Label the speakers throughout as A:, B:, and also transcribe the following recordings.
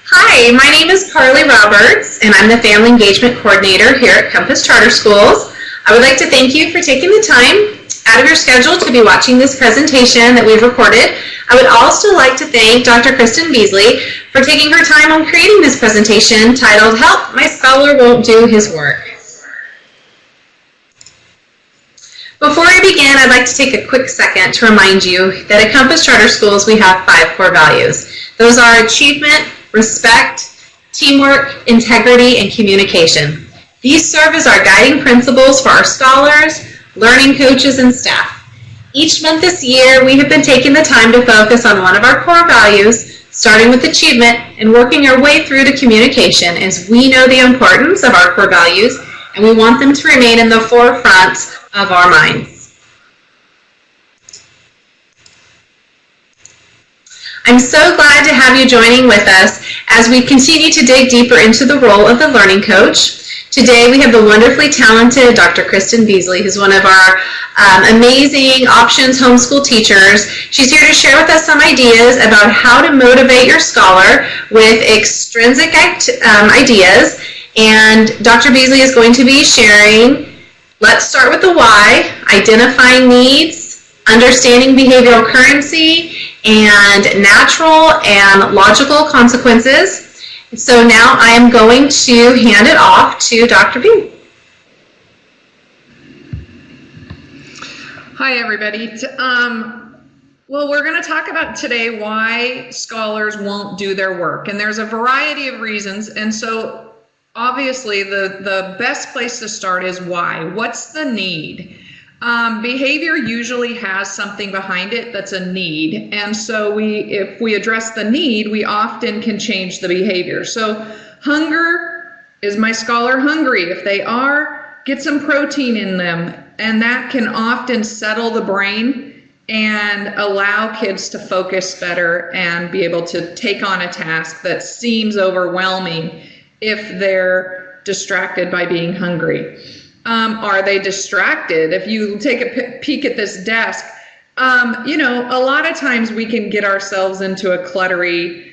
A: Hi, my name is Karle Roberts, and I'm the Family Engagement Coordinator here at Compass Charter Schools. I would like to thank you for taking the time out of your schedule to be watching this presentation that we've recorded. I would also like to thank Dr. Kristin Beasley for taking her time on creating this presentation titled, Help, My Scholar Won't Do His Work. Before I begin, I'd like to take a quick second to remind you that at Compass Charter Schools we have 5 core values. Those are achievement, respect, teamwork, integrity, and communication. These serve as our guiding principles for our scholars, learning coaches, and staff. Each month this year, we have been taking the time to focus on one of our core values, starting with achievement and working our way through to communication, as we know the importance of our core values and we want them to remain in the forefront of our minds. I'm so glad to have you joining with us as we continue to dig deeper into the role of the learning coach. Today we have the wonderfully talented Dr. Kristin Beasley, who's one of our amazing options homeschool teachers. She's here to share with us some ideas about how to motivate your scholar with extrinsic ideas. And Dr. Beasley is going to be sharing, let's start with the why, identifying needs, understanding behavioral currency, and natural and logical consequences. So now I am going to hand it off to Dr. B.
B: Hi, everybody. Well, we're going to talk about today why scholars won't do their work. And there's a variety of reasons. And so obviously the best place to start is why. What's the need? Behavior usually has something behind it that's a need, and so if we address the need, we often can change the behavior. So hunger, is my scholar hungry? If they are, get some protein in them, and that can often settle the brain and allow kids to focus better and be able to take on a task that seems overwhelming if they're distracted by being hungry. Are they distracted? If you take a peek at this desk, you know, a lot of times we can get ourselves into a cluttery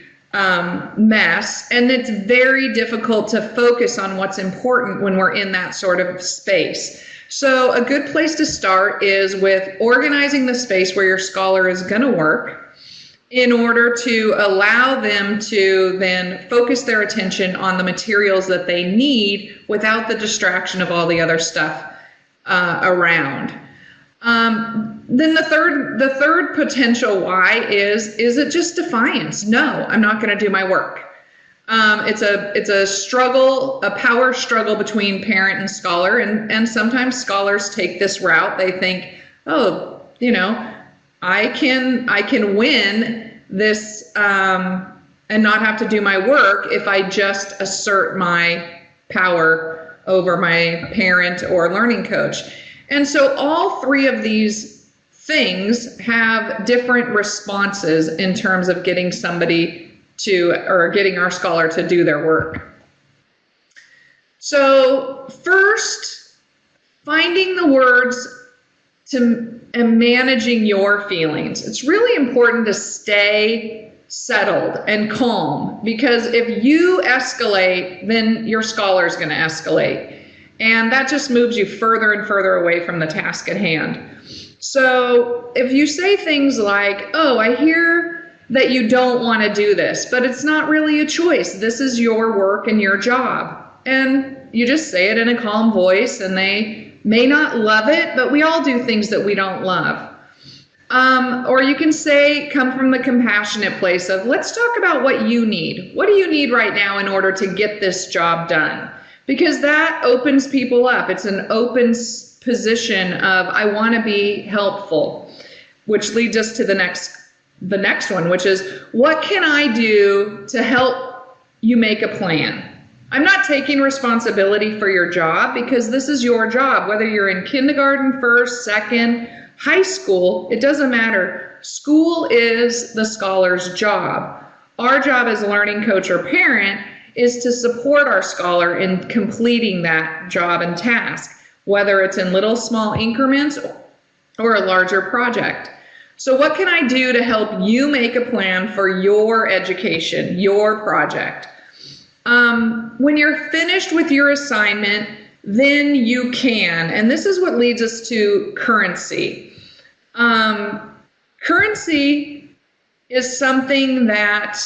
B: mess, and it's very difficult to focus on what's important when we're in that sort of space. So a good place to start is with organizing the space where your scholar is going to work in order to allow them to then focus their attention on the materials that they need without the distraction of all the other stuff around. Then the third potential why is it just defiance? No, I'm not going to do my work. It's a struggle, a power struggle between parent and scholar, and sometimes scholars take this route. They think, oh, you know, I can win this and not have to do my work if I just assert my power over my parent or learning coach. And so all 3 of these things have different responses in terms of getting somebody to, or getting our scholar to do their work. So first, finding the words and managing your feelings. It's really important to stay settled and calm, because if you escalate, then your scholar is going to escalate. And that just moves you further and further away from the task at hand. So if you say things like, oh, I hear that you don't want to do this, but it's not really a choice. This is your work and your job. And you just say it in a calm voice, and they may not love it, but we all do things that we don't love. Or you can say, come from the compassionate place of, let's talk about what you need. What do you need right now in order to get this job done? Because that opens people up. It's an open position of, I want to be helpful, which leads us to the next one, which is, what can I do to help you make a plan? I'm not taking responsibility for your job, because this is your job, whether you're in kindergarten, first, second, high school, it doesn't matter. School is the scholar's job. Our job as a learning coach or parent is to support our scholar in completing that job and task, whether it's in little small increments or a larger project. So what can I do to help you make a plan for your education, your project? When you're finished with your assignment, then you can, and this is what leads us to currency. Currency is something that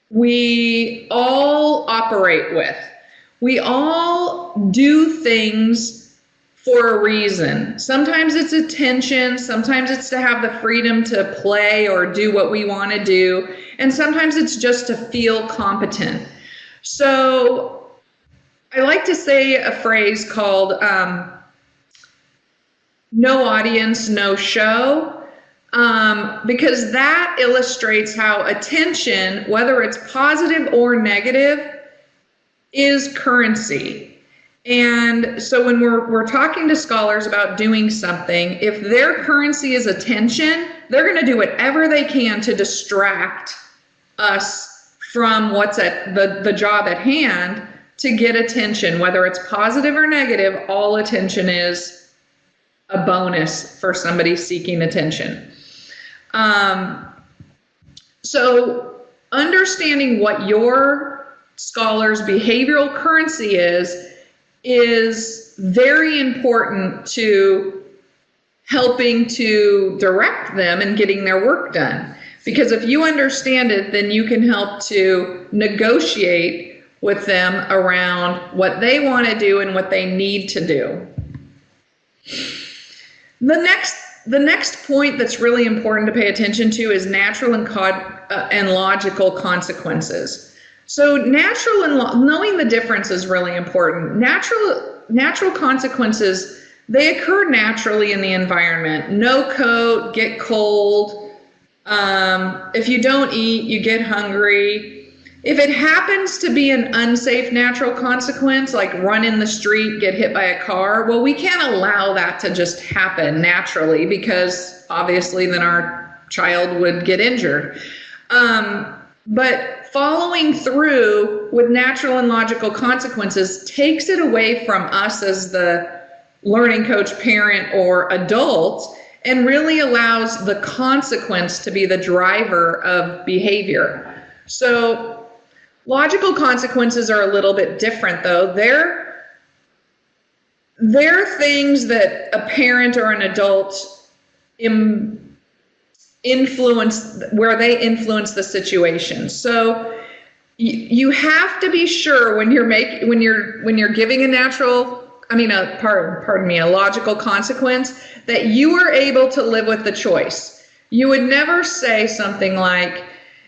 B: we all operate with. We all do things for a reason. Sometimes it's attention, sometimes it's to have the freedom to play or do what we want to do, and sometimes it's just to feel competent. So I like to say a phrase called no audience, no show. Because that illustrates how attention, whether it's positive or negative, is currency. And so when we're talking to scholars about doing something, if their currency is attention, they're going to do whatever they can to distract us from what's at the job at hand to get attention. Whether it's positive or negative, all attention is a bonus for somebody seeking attention. So understanding what your scholar's behavioral currency is very important to helping to direct them and getting their work done. Because if you understand it, then you can help to negotiate with them around what they want to do and what they need to do. The next point that's really important to pay attention to is natural and logical consequences. So natural and knowing the difference is really important. Natural consequences, they occur naturally in the environment. No coat, get cold. If you don't eat, you get hungry. If it happens to be an unsafe natural consequence, like run in the street, get hit by a car, well, we can't allow that to just happen naturally, because obviously then our child would get injured. But following through with natural and logical consequences takes it away from us as the learning coach, parent, or adult, and really allows the consequence to be the driver of behavior. So logical consequences are a little bit different, though. They're things that a parent or an adult influence, where they influence the situation. So you have to be sure when you're giving a logical consequence, that you are able to live with the choice. You would never say something like,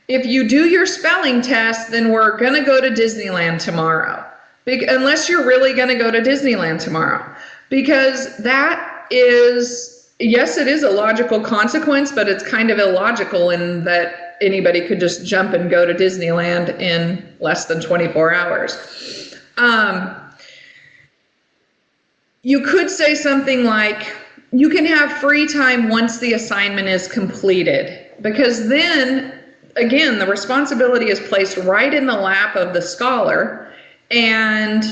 B: if you do your spelling test, then we're going to go to Disneyland tomorrow. Unless you're really going to go to Disneyland tomorrow. Because that is, yes, it is a logical consequence, but it's kind of illogical in that anybody could just jump and go to Disneyland in less than 24 hours. You could say something like, you can have free time once the assignment is completed. Because then, again, the responsibility is placed right in the lap of the scholar, and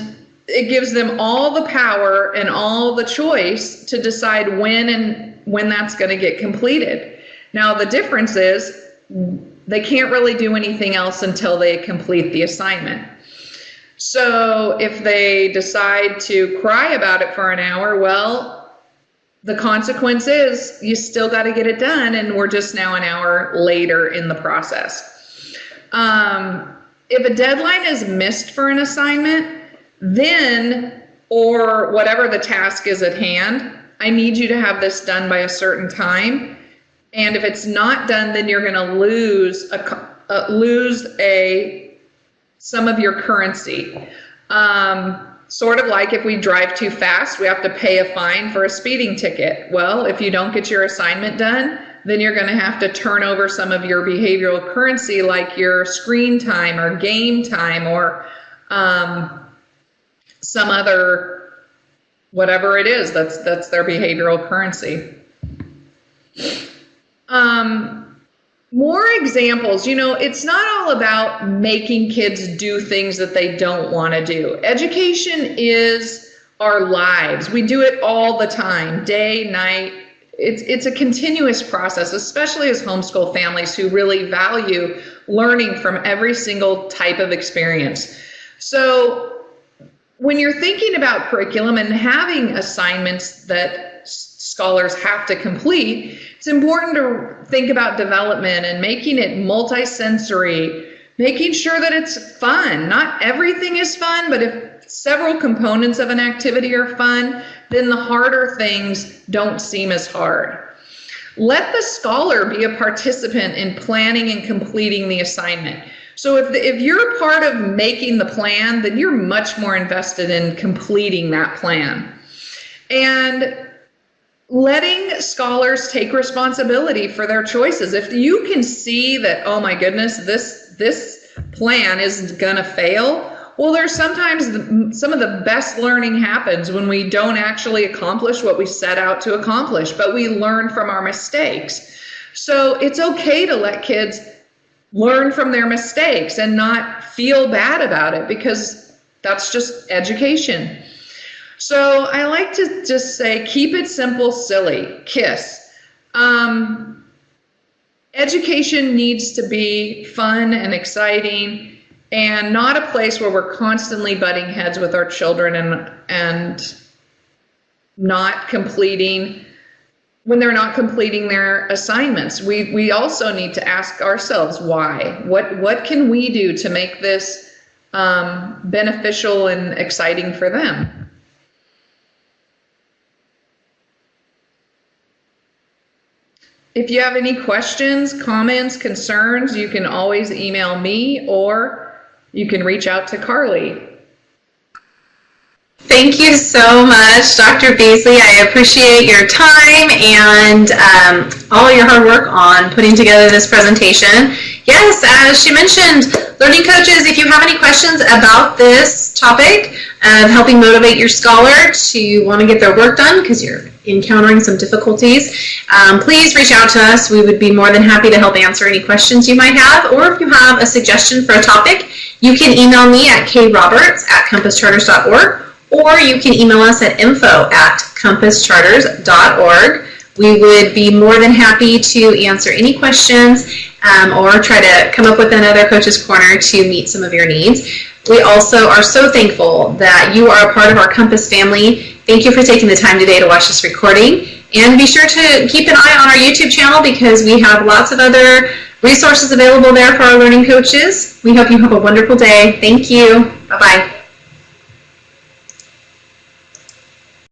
B: it gives them all the power and all the choice to decide when that's going to get completed. Now, the difference is they can't really do anything else until they complete the assignment. So if they decide to cry about it for an hour, well, the consequence is you still got to get it done, and we're just now an hour later in the process. If a deadline is missed for an assignment, then, or whatever the task is at hand, I need you to have this done by a certain time. And if it's not done, then you're going to lose some of your currency. Sort of like if we drive too fast, we have to pay a fine for a speeding ticket. Well, if you don't get your assignment done, then you're going to have to turn over some of your behavioral currency, like your screen time or game time or some other, whatever it is, that's their behavioral currency. More examples. It's not all about making kids do things that they don't want to do. Education is our lives. We do it all the time, day, night. it's a continuous process, especially as homeschool families who really value learning from every single type of experience. So when you're thinking about curriculum and having assignments that scholars have to complete, it's important to think about development and making it multisensory, making sure that it's fun. Not everything is fun, but if several components of an activity are fun, then the harder things don't seem as hard. Let the scholar be a participant in planning and completing the assignment. So if you're a part of making the plan, then you're much more invested in completing that plan. And letting scholars take responsibility for their choices. If you can see that, oh my goodness, this plan is gonna fail, well, there's sometimes some of the best learning happens when we don't actually accomplish what we set out to accomplish, but we learn from our mistakes. So it's okay to let kids learn from their mistakes and not feel bad about it, because that's just education. So I like to just say, keep it simple, silly, KISS. Education needs to be fun and exciting, and not a place where we're constantly butting heads with our children and not completing, when they're not completing their assignments. We also need to ask ourselves why. What can we do to make this beneficial and exciting for them? If you have any questions, comments, concerns, you can always email me, or you can reach out to Karle.
A: Thank you so much, Dr. Beasley. I appreciate your time and all your hard work on putting together this presentation. Yes, as she mentioned, learning coaches, if you have any questions about this topic of helping motivate your scholar to want to get their work done because you're encountering some difficulties, please reach out to us. We would be more than happy to help answer any questions you might have, or if you have a suggestion for a topic, you can email me at kroberts@compasscharters.org, or you can email us at info@compasscharters.org. We would be more than happy to answer any questions or try to come up with another Coach's Corner to meet some of your needs. We also are so thankful that you are a part of our Compass family. Thank you for taking the time today to watch this recording. And be sure to keep an eye on our YouTube channel, because we have lots of other resources available there for our learning coaches. We hope you have a wonderful day. Thank you. Bye-bye.